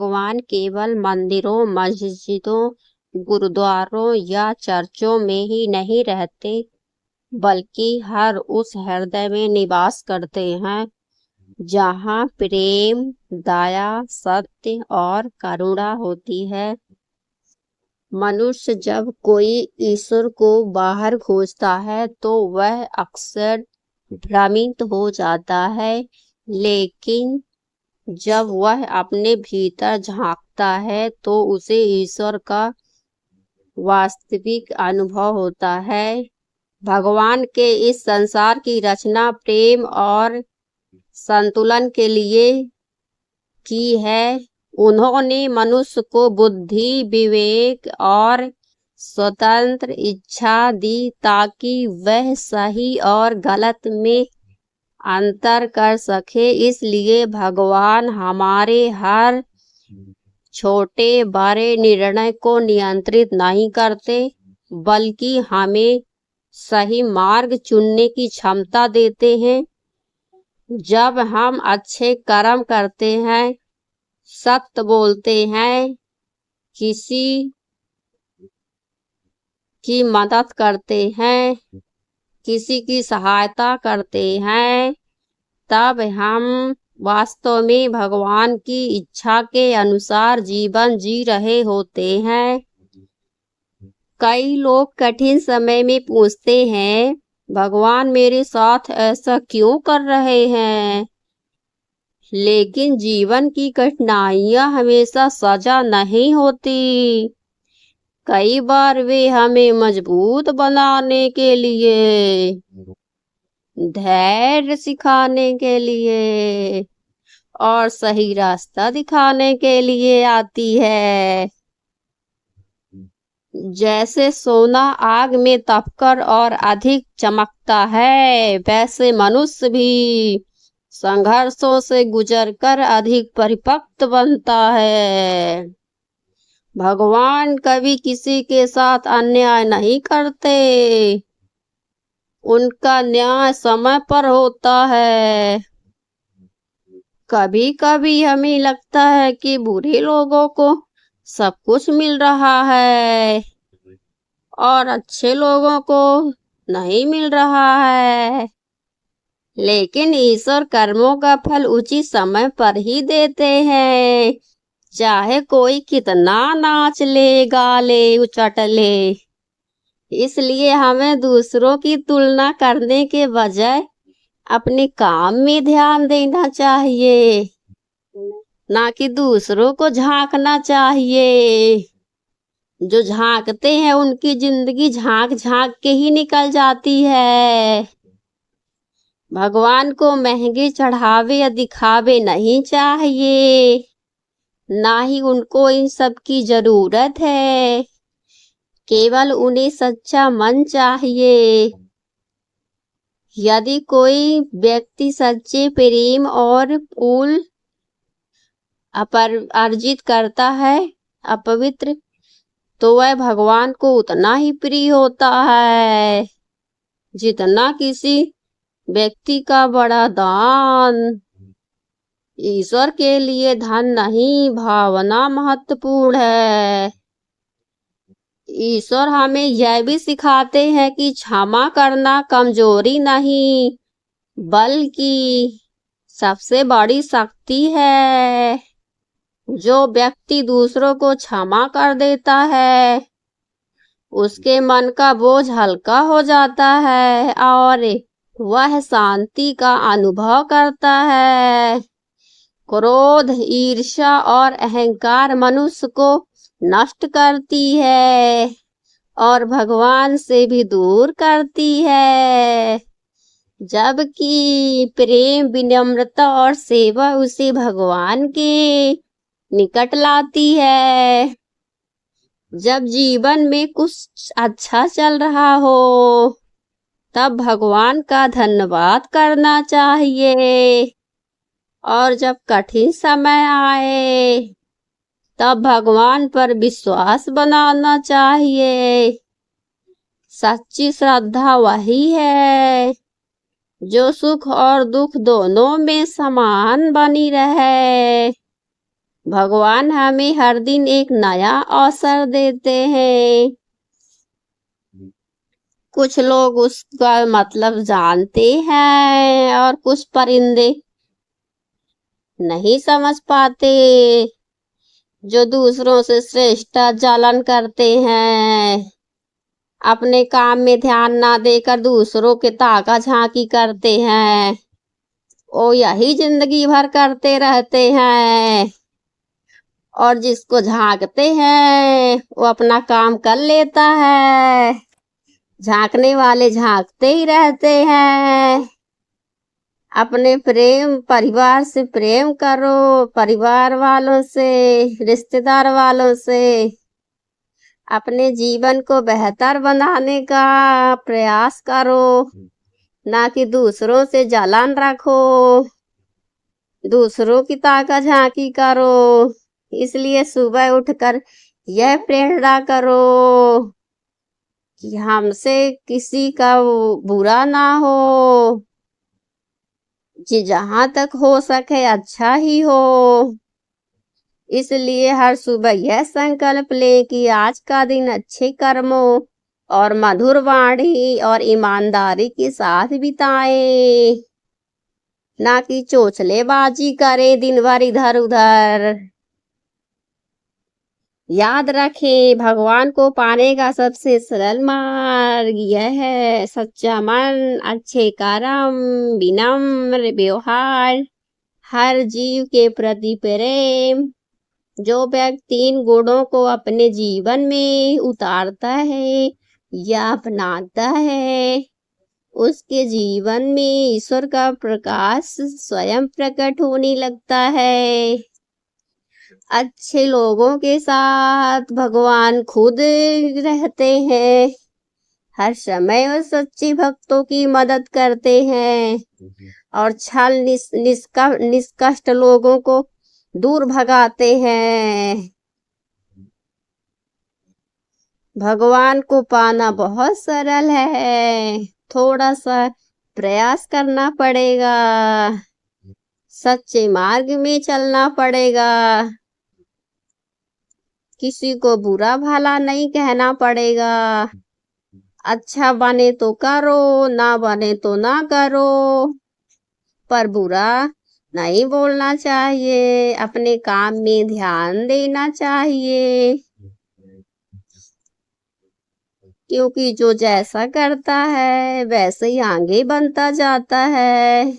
भगवान केवल मंदिरों, मस्जिदों, गुरुद्वारों या चर्चों में ही नहीं रहते, बल्कि हर उस हृदय में निवास करते हैं जहाँ प्रेम, दया, सत्य और करुणा होती है। मनुष्य जब कोई ईश्वर को बाहर खोजता है तो वह अक्सर भ्रमित हो जाता है, लेकिन जब वह अपने भीतर झांकता है तो उसे ईश्वर का वास्तविक अनुभव होता है। भगवान के इस संसार की रचना प्रेम और संतुलन के लिए की है। उन्होंने मनुष्य को बुद्धि, विवेक और स्वतंत्र इच्छा दी ताकि वह सही और गलत में अंतर कर सके। इसलिए भगवान हमारे हर छोटे बड़े निर्णय को नियंत्रित नहीं करते, बल्कि हमें सही मार्ग चुनने की क्षमता देते हैं। जब हम अच्छे कर्म करते हैं, सत्य बोलते हैं, किसी की मदद करते हैं, किसी की सहायता करते हैं, तब हम वास्तव में भगवान की इच्छा के अनुसार जीवन जी रहे होते हैं। कई लोग कठिन समय में पूछते हैं, भगवान मेरे साथ ऐसा क्यों कर रहे हैं? लेकिन जीवन की कठिनाइयां हमेशा सजा नहीं होती। कई बार वे हमें मजबूत बनाने के लिए, धैर्य सिखाने के लिए और सही रास्ता दिखाने के लिए आती है। जैसे सोना आग में तपकर और अधिक चमकता है, वैसे मनुष्य भी संघर्षों से गुजरकर अधिक परिपक्व बनता है। भगवान कभी किसी के साथ अन्याय नहीं करते। उनका न्याय समय पर होता है। कभी कभी हमें लगता है कि बुरे लोगों को सब कुछ मिल रहा है और अच्छे लोगों को नहीं मिल रहा है, लेकिन ईश्वर कर्मों का फल उचित समय पर ही देते हैं, चाहे कोई कितना नाच ले, गा ले, उचट ले। इसलिए हमें दूसरों की तुलना करने के बजाय अपने काम में ध्यान देना चाहिए, ना कि दूसरों को झांकना चाहिए। जो झांकते हैं उनकी जिंदगी झांक झांक के ही निकल जाती है। भगवान को महंगे चढ़ावे या दिखावे नहीं चाहिए, ना ही उनको इन सब की जरूरत है। केवल उन्हें सच्चा मन चाहिए। यदि कोई व्यक्ति सच्चे प्रेम और फूल अर्जित करता है अपवित्र, तो वह भगवान को उतना ही प्रिय होता है जितना किसी व्यक्ति का बड़ा दान। ईश्वर के लिए धन नहीं, भावना महत्वपूर्ण है। ईश्वर हमें यह भी सिखाते हैं कि क्षमा करना कमजोरी नहीं, बल्कि सबसे बड़ी शक्ति है। जो व्यक्ति दूसरों को क्षमा कर देता है, उसके मन का बोझ हल्का हो जाता है और वह शांति का अनुभव करता है। क्रोध, ईर्ष्या और अहंकार मनुष्य को नष्ट करती है और भगवान से भी दूर करती है, जबकि प्रेम, विनम्रता और सेवा उसे भगवान के निकट लाती है। जब जीवन में कुछ अच्छा चल रहा हो, तब भगवान का धन्यवाद करना चाहिए, और जब कठिन समय आए तब भगवान पर विश्वास बनाना चाहिए। सच्ची श्रद्धा वही है जो सुख और दुख दोनों में समान बनी रहे। भगवान हमें हर दिन एक नया अवसर देते हैं। कुछ लोग उसका मतलब जानते हैं और कुछ परिंदे नहीं समझ पाते, जो दूसरों से श्रेष्ठाचालन करते हैं, अपने काम में ध्यान ना देकर दूसरों के ताका झांकी करते हैं, वो यही जिंदगी भर करते रहते हैं। और जिसको झांकते हैं वो अपना काम कर लेता है, झांकने वाले झांकते ही रहते हैं। अपने प्रेम परिवार से प्रेम करो, परिवार वालों से, रिश्तेदार वालों से अपने जीवन को बेहतर बनाने का प्रयास करो, ना कि दूसरों से जलन रखो, दूसरों की ताका झांकी करो। इसलिए सुबह उठकर यह प्रेरणा करो कि हमसे किसी का बुरा ना हो, कि जहां तक हो सके अच्छा ही हो। इसलिए हर सुबह यह संकल्प ले कि आज का दिन अच्छे कर्मों और मधुर वाणी और ईमानदारी के साथ बिताए, ना कि चोचलेबाजी करे दिन भर इधर उधर। याद रखें, भगवान को पाने का सबसे सरल मार्ग यह है: सच्चा मन, अच्छे कर्म, विनम्र व्यवहार, हर जीव के प्रति प्रेम। जो व्यक्ति इन गुणों को अपने जीवन में उतारता है या अपनाता है, उसके जीवन में ईश्वर का प्रकाश स्वयं प्रकट होने लगता है। अच्छे लोगों के साथ भगवान खुद रहते हैं, हर समय वो सच्चे भक्तों की मदद करते हैं और छल निष्कष्ट लोगों को दूर भगाते हैं। भगवान को पाना बहुत सरल है, थोड़ा सा प्रयास करना पड़ेगा, सच्चे मार्ग में चलना पड़ेगा, किसी को बुरा भला नहीं कहना पड़ेगा। अच्छा बने तो करो, ना बने तो ना करो, पर बुरा नहीं बोलना चाहिए, अपने काम में ध्यान देना चाहिए, क्योंकि जो जैसा करता है वैसे ही आगे बनता जाता है।